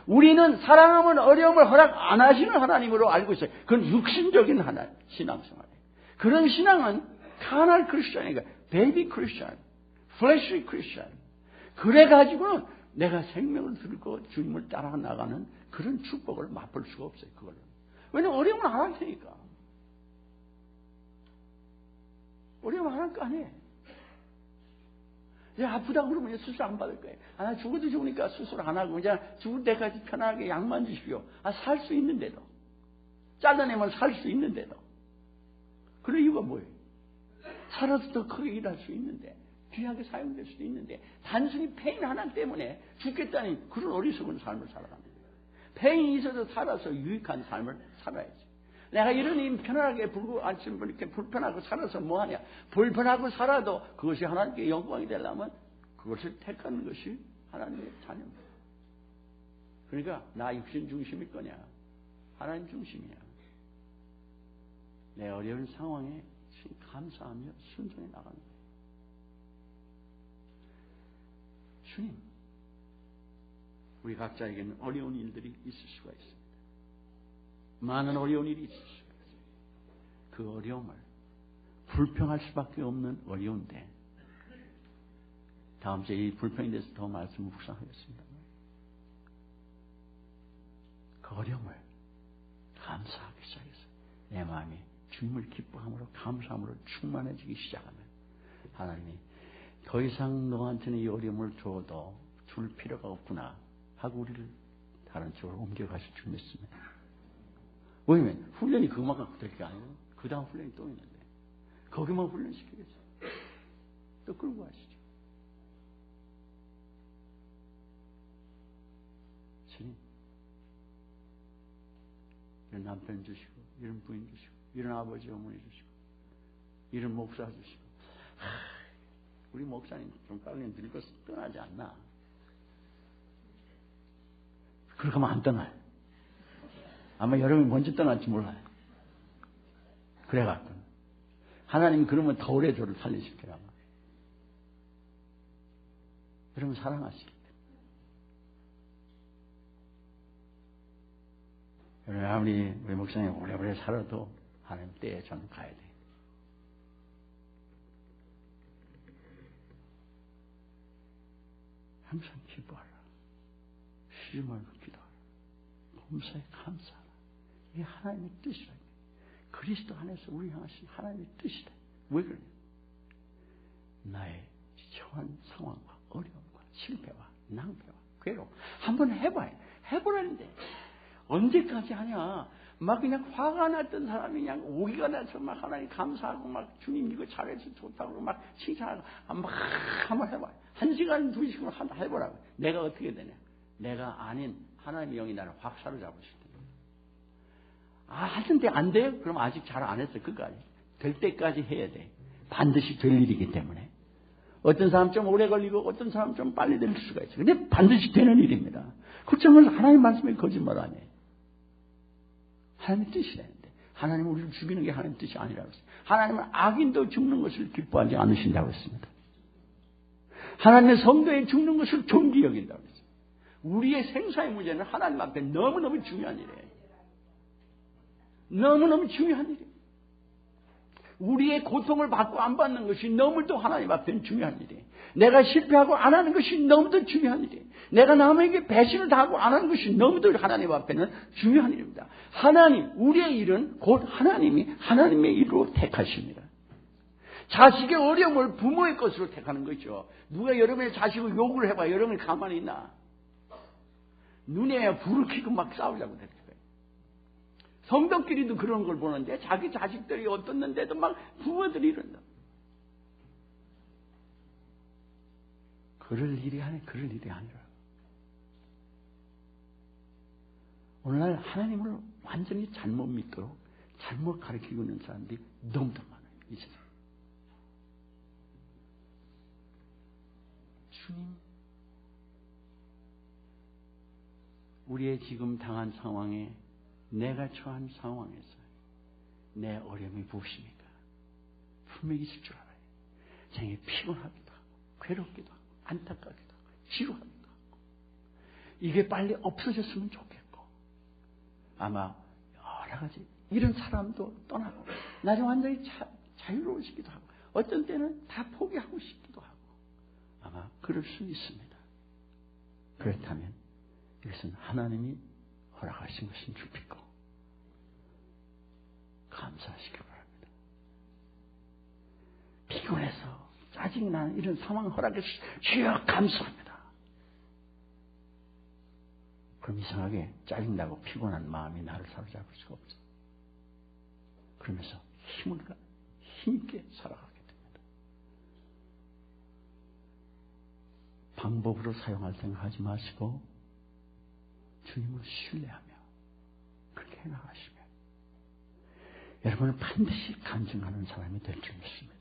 우리는 사랑하면 어려움을 허락 안 하시는 하나님으로 알고 있어요. 그건 육신적인 하나님, 신앙생활이에요. 그런 신앙은 카날 크리스천이니까 베이비 크리스천, 플래시 크리스천. 그래가지고는 내가 생명을 들고 주님을 따라 나가는 그런 축복을 맛볼 수가 없어요. 그걸로. 왜냐면 어려움을 안 할 테니까. 어려움을 안 할 거 아니에요. 아프다고 그러면 수술 안 받을 거예요. 나 죽어도 좋으니까 수술 안 하고 그냥 죽을 때까지 편안하게 약만 주십시오. 살 수 있는데도. 잘라내면 살 수 있는데도. 그런 이유가 뭐예요? 살아서 더 크게 일할 수 있는데, 귀하게 사용될 수도 있는데, 단순히 페인 하나 때문에 죽겠다는 그런 어리석은 삶을 살아갑니다. 페인이 있어서 살아서 유익한 삶을 살아야지. 내가 이러니 편안하게 이렇게 불편하고 살아서 뭐하냐? 불편하고 살아도 그것이 하나님께 영광이 되려면 그것을 택하는 것이 하나님의 자녀입니다. 그러니까 나 육신 중심일 거냐? 하나님 중심이야. 내 어려운 상황에 감사하며 순종해 나가는 거예요. 주님, 우리 각자에게는 어려운 일들이 있을 수가 있습니다. 많은 어려운 일이 있을 수가 있어요. 그 어려움을 불평할 수밖에 없는 어려운데, 다음 주에 이 불평에 대해서 더 말씀을 묵상하겠습니다. 그 어려움을 감사하기 시작해서 내 마음이 주님을 기뻐함으로 감사함으로 충만해지기 시작하면 하나님이 더 이상 너한테는 이 어려움을 줘도 줄 필요가 없구나 하고 우리를 다른 쪽으로 옮겨가실 줄 믿습니다. 왜냐면 훈련이 그것만 갖고 될 게 아니에요. 그 다음 훈련이 또 있는데 거기만 훈련시키겠어요. 또 끌고 가시죠. 주님, 이런 남편 주시고 이런 부인 주시고 이런 아버지 어머니 주시고 이런 목사 주시고 우리 목사님 좀 빨리 늙어서 떠나지 않나? 그렇게 하면 안 떠나요. 아마 여러분이 먼저 떠날지 몰라요. 그래갖고 하나님이 그러면 더 오래 저를 살리실 거야. 여러분 사랑하시기 때문에. 여러분 아무리 우리 목사님 오래오래 살아도 하나님 때에 저는 가야 돼. 항상 기뻐하라. 쉬지 말고 기도하라. 범사에 감사하라. 이게 하나님의 뜻이라. 그리스도 안에서 우리 향하신 하나님의 뜻이다. 왜 그러냐? 나의 처한 상황과 어려움과 실패와 낭패와 괴로움 한번 해봐야 해보라는데 언제까지 하냐? 막 그냥 화가 났던 사람이 그냥 오기가 나서 막 하나님 감사하고 막 주님 이거 잘해서 좋다고 막 칭찬하고 막 한번 해봐요. 1시간 2시간 한번 해보라고. 내가 어떻게 되냐? 내가 아닌 하나님의 영이 나를 확 사로잡으실 때. 하던데 안 돼요? 그럼 아직 잘 안 했어. 끝까지. 될 때까지 해야 돼. 반드시 될 일이기 때문에. 어떤 사람 좀 오래 걸리고 어떤 사람 좀 빨리 될 수가 있어요. 근데 반드시 되는 일입니다. 그렇지만 하나님 말씀에 거짓말 안 해. 하나님의 뜻이라는데 하나님은 우리를 죽이는 게 하나님의 뜻이 아니라고 했어요. 하나님은 악인도 죽는 것을 기뻐하지 않으신다고 했습니다. 하나님의 성도에 죽는 것을 존귀 여긴다고 했어요. 우리의 생사의 문제는 하나님 앞에 너무너무 중요한 일이에요. 너무너무 중요한 일이에요. 우리의 고통을 받고 안 받는 것이 너무도 하나님 앞에는 중요한 일이에요. 내가 실패하고 안 하는 것이 너무도 중요한 일이에요. 내가 남에게 배신을 당하고 안 하는 것이 너무도 하나님 앞에는 중요한 일입니다. 하나님, 우리의 일은 곧 하나님이 하나님의 일로 택하십니다. 자식의 어려움을 부모의 것으로 택하는 거죠. 누가 여러분의 자식을 욕을 해봐 여러분이 가만히 있나? 눈에 불을 켜고 막 싸우자고 될 거예요. 성도끼리도 그런 걸 보는데 자기 자식들이 어떻는데도 막 부모들이 이런다. 그럴 일이 아니라 오늘날 하나님을 완전히 잘못 믿도록 잘못 가르치고 있는 사람들이 너무도 많아요. 이 세상. 주님, 우리의 지금 당한 상황에 내가 처한 상황에서 내 어려움이 무엇입니까? 분명히 있을 줄 알아요. 생에 피곤하기도 하고 괴롭기도 하고 안타깝기도 하고 지루하기도 하고 이게 빨리 없어졌으면 좋겠고 아마 여러 가지 이런 사람도 떠나고 나중에 완전히 자유로워지기도 하고 어떤 때는 다 포기하고 싶기도 하고 아마 그럴 수 있습니다. 그렇다면 이것은 하나님이 허락하신 것인 줄 믿고 감사하시기 바랍니다. 피곤해서 짜증나는 이런 상황 허락해서 주여 감사합니다. 그럼 이상하게 짜증나고 피곤한 마음이 나를 사로잡을 수가 없어. 그러면서 힘있게 살아가게 됩니다. 방법으로 사용할 생각하지 마시고 주님을 신뢰하며 그렇게 해나가시면 여러분은 반드시 간증하는 사람이 될 줄 믿습니다.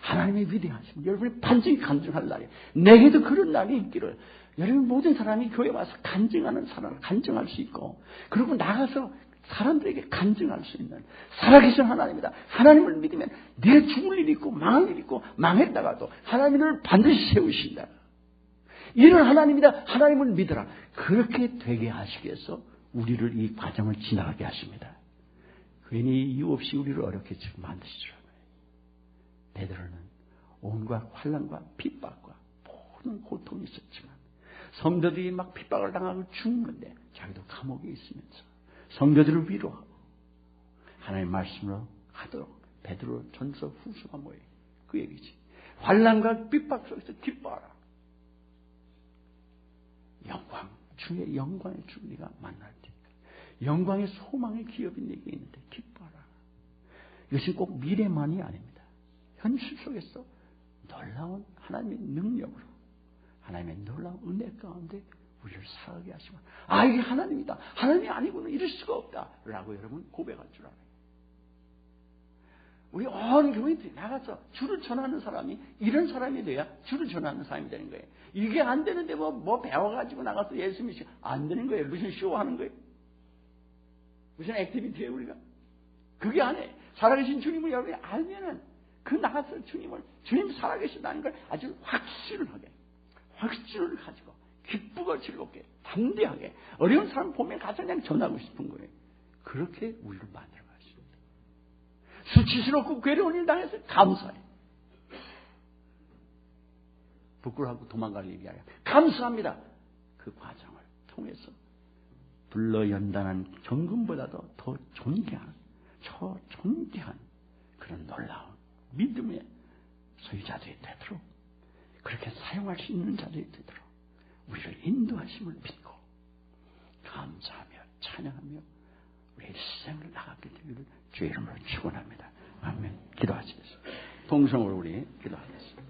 하나님의 위대하심, 여러분이 반드시 간증할 날이, 내게도 그런 날이 있기를, 여러분 모든 사람이 교회 와서 간증하는 사람을 간증할 수 있고, 그리고 나가서 사람들에게 간증할 수 있는 살아계신 하나님이다. 하나님을 믿으면 네가 죽을 일이 있고 망할 일이 있고 망했다가도 하나님을 반드시 세우신다. 이런 하나님이다. 하나님을 믿어라. 그렇게 되게 하시기 위해서 우리를 이 과정을 지나가게 하십니다. 괜히 이유 없이 우리를 어렵게 지금 만드시더라고요. 베드로는 온갖 환난과 핍박과 모든 고통이 있었지만 성도들이 막 핍박을 당하고 죽는데 자기도 감옥에 있으면서 성도들을 위로하고 하나님의 말씀으로 하도록 베드로 전서 후서가 뭐예요? 그 얘기지. 환난과 핍박 속에서 기뻐하라. 영광, 주의 영광의 주 네가 만날 때 영광의 소망의 기업이 내게 있는데 기뻐하라. 이것은 꼭 미래만이 아닙니다. 현실 속에서 놀라운 하나님의 능력으로 하나님의 놀라운 은혜 가운데 우리를 살아가게 하시면 이게 하나님이다. 하나님이 아니고는 이럴 수가 없다. 라고 여러분 고백할 줄 알아요. 우리 온 교회들이 나가서 주를 전하는 사람이 이런 사람이 돼야 주를 전하는 사람이 되는 거예요. 이게 안 되는데 뭐 배워가지고 나가서 예수 믿으면 안 되는 거예요. 무슨 쇼하는 거예요? 무슨 액티비티예요 우리가? 그게 아니에요. 살아계신 주님을 여러분이 알면은 그 나가서 주님 살아계신다는 걸 아주 확신을 가지고 기쁘고 즐겁게 담대하게 어려운 사람 보면 가서 그냥 전하고 싶은 거예요. 그렇게 우리를 만들어 가십니다. 수치스럽고 괴로운 일 당해서 감사해요. 부끄러워하고 도망갈 일이 아니라 감사합니다. 그 과정을 통해서 불러 연단한 정금보다도 더 존귀한 그런 놀라운 믿음의 소유자들이 되도록 그렇게 사용할 수 있는 자들이 되도록 우리를 인도하심을 믿고 감사하며 찬양하며 우리의 일생을 나가게 되기를 주의 이름으로 축원합니다. 아멘. 기도하시겠습니다. 동성으로 우리 기도하겠습니다.